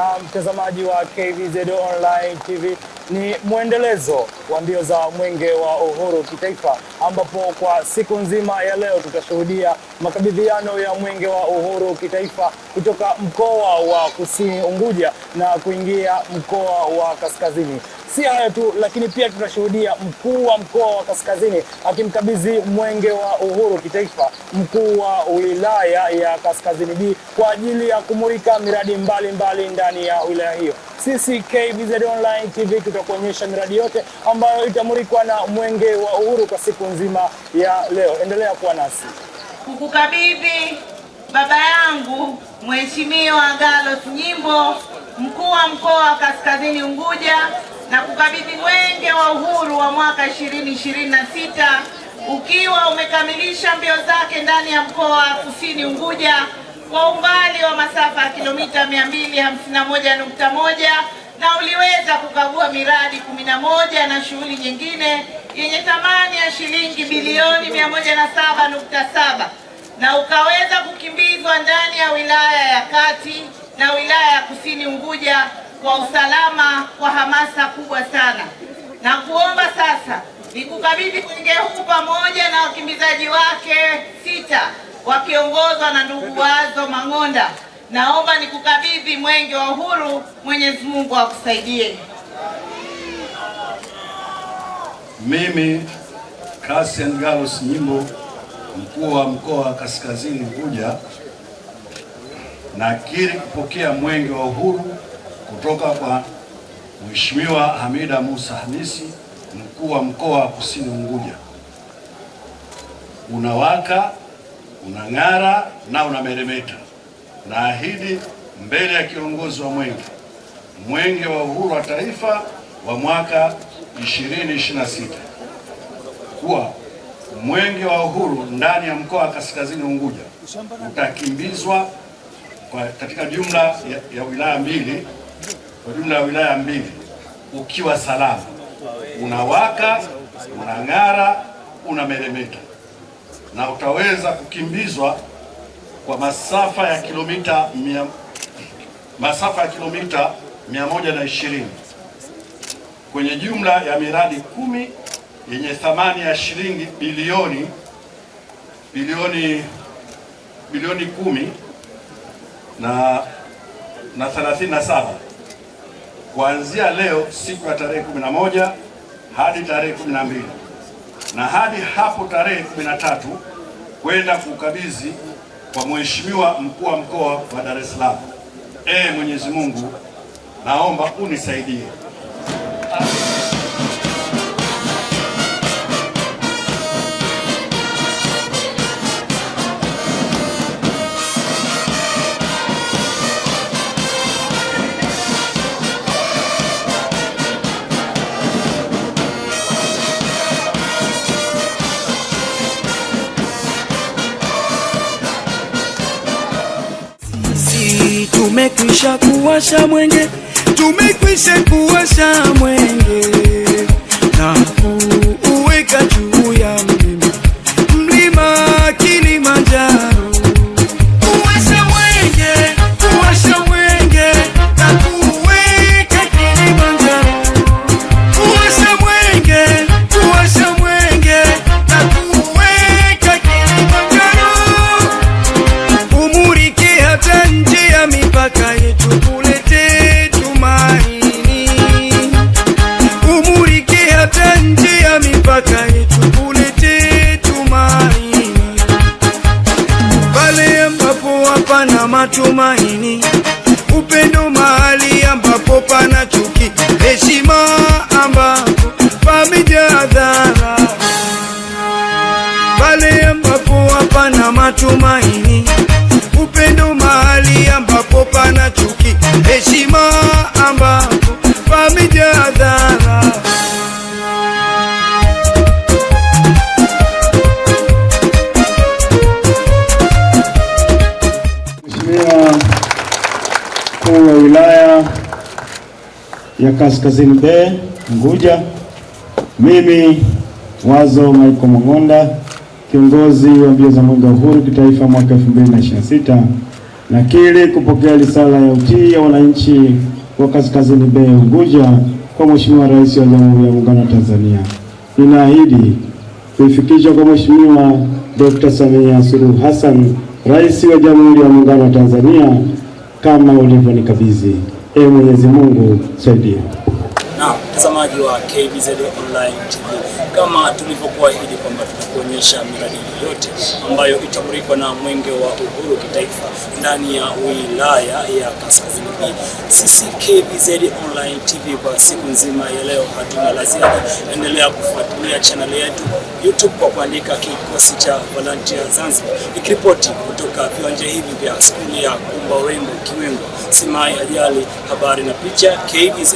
Na mtazamaji wa KVZ Online TV, ni mwendelezo wa mbio za Mwenge wa Uhuru kitaifa, ambapo kwa siku nzima ya leo tutashuhudia makabidhiano ya Mwenge wa Uhuru kitaifa kutoka mkoa wa Kusini Unguja na kuingia mkoa wa Kaskazini. Si hayo tu, lakini pia tutashuhudia mkuu wa mkoa wa Kaskazini akimkabidhi Mwenge wa Uhuru kitaifa mkuu wa wilaya ya Kaskazini B kwa ajili ya kumulika miradi mbalimbali ndani ya wilaya hiyo. Sisi KVZ Online TV tutakuonyesha miradi yote ambayo itamulikwa na Mwenge wa Uhuru kwa siku nzima ya leo. Endelea kuwa nasi. Kukukabidhi baba yangu Mheshimiwa Gallos Nyimbo, mkuu wa mkoa wa Kaskazini Unguja, na kukabidhi Mwenge wa Uhuru wa mwaka 2026 ukiwa umekamilisha mbio zake ndani ya mkoa wa Kusini Unguja kwa umbali wa masafa ya kilomita 251.1 na uliweza kukagua miradi 11 na shughuli nyingine yenye thamani ya shilingi bilioni 107.7 na ukaweza kukimbizwa ndani ya wilaya ya Kati na wilaya ya Kusini Unguja kwa usalama, kwa hamasa kubwa sana. Na kuomba sasa nikukabidhi mwenge huu pamoja na wakimbizaji wake 6 wakiongozwa na ndugu Wazo Mang'onda. Naomba nikukabidhi Mwenge wa Uhuru. Mwenyezi Mungu akusaidie. Mimi Cassian Gallos Nyimbo, mkuu wa mkoa wa Kaskazini Unguja, nakiri kupokea Mwenge wa Uhuru kutoka kwa Mheshimiwa Hamida Musa Hamisi, mkuu wa mkoa wa Kusini Unguja. Unawaka, unang'ara na unameremeta. Naahidi mbele ya kiongozi wa Mwenge wa Uhuru wa Taifa wa mwaka 2026 kuwa Mwenge wa Uhuru ndani ya mkoa wa Kaskazini Unguja utakimbizwa katika jumla ya wilaya mbili, kwa jumla ya wilaya mbili, ukiwa salama, unawaka, unang'ara, unameremeta, na utaweza kukimbizwa kwa masafa ya kilomita 120 kwenye jumla ya miradi 10 yenye thamani ya shilingi bilioni 10 na 37 kuanzia leo siku ya tarehe 11 hadi tarehe 12 na hadi hapo tarehe 13 kwenda kukabidhi kwa Mheshimiwa mkuu wa mkoa wa Dar es Salaam. Mwenyezi Mungu, naomba unisaidie. Tumekwisha kuwasha mwenge, tumekwisha kuwasha mwenge na kuuweka juu ya mlima Kilimanjaro. Kuwasha mwenge na kuuweka Kilimanjaro. Kuwasha mwenge na kuuweka Kilimanjaro. Umulike hata nje ya mipaka yetu, kulete tumaini. Umulike hata nje ya mipaka yetu, kulete tumaini. Pale ambapo hapana matumaini, upendo mahali ambapo pana chuki, heshima ambapo pamejaa dhara. Pale ambapo hapana matumaini, upendo mahali ambapo pana chuki, heshima ambapo pamejaa dhara. Mheshimiwa mkuu wa wilaya ya Kaskazini B Unguja, mimi Wazo Mang'onda, kiongozi wa mbio za Mwenge wa Uhuru kitaifa mwaka 2026, Nakiri kupokea risala ya utii ya wananchi wa Kaskazini B Unguja kwa Mheshimiwa Rais wa Jamhuri ya Muungano wa Tanzania. Ninaahidi kuifikisha kwa Mheshimiwa Dr. Samia Suluhu Hassan, Rais wa Jamhuri ya Muungano wa Tanzania, kama ulivyonikabidhi. Ee Mwenyezi Mungu saidia. Na mtazamaji wa KBZ Online TV, kama tulivyokuahidi kwamba tutakuonyesha miradi yote ambayo itamulikwa na Mwenge wa Uhuru kitaifa ndani ya wilaya ya Kaskazini B. Sisi KBZ Online TV kwa siku nzima ya leo hatuna la ziada. Endelea kufuatilia channel yetu YouTube kwa kuandika Kikosi cha Volunteer Zanzibar. Nikiripoti kutoka viwanja hivi vya skuli ya Kumba Urembo Kiwengo, Simai Ajali, habari na picha KBZ.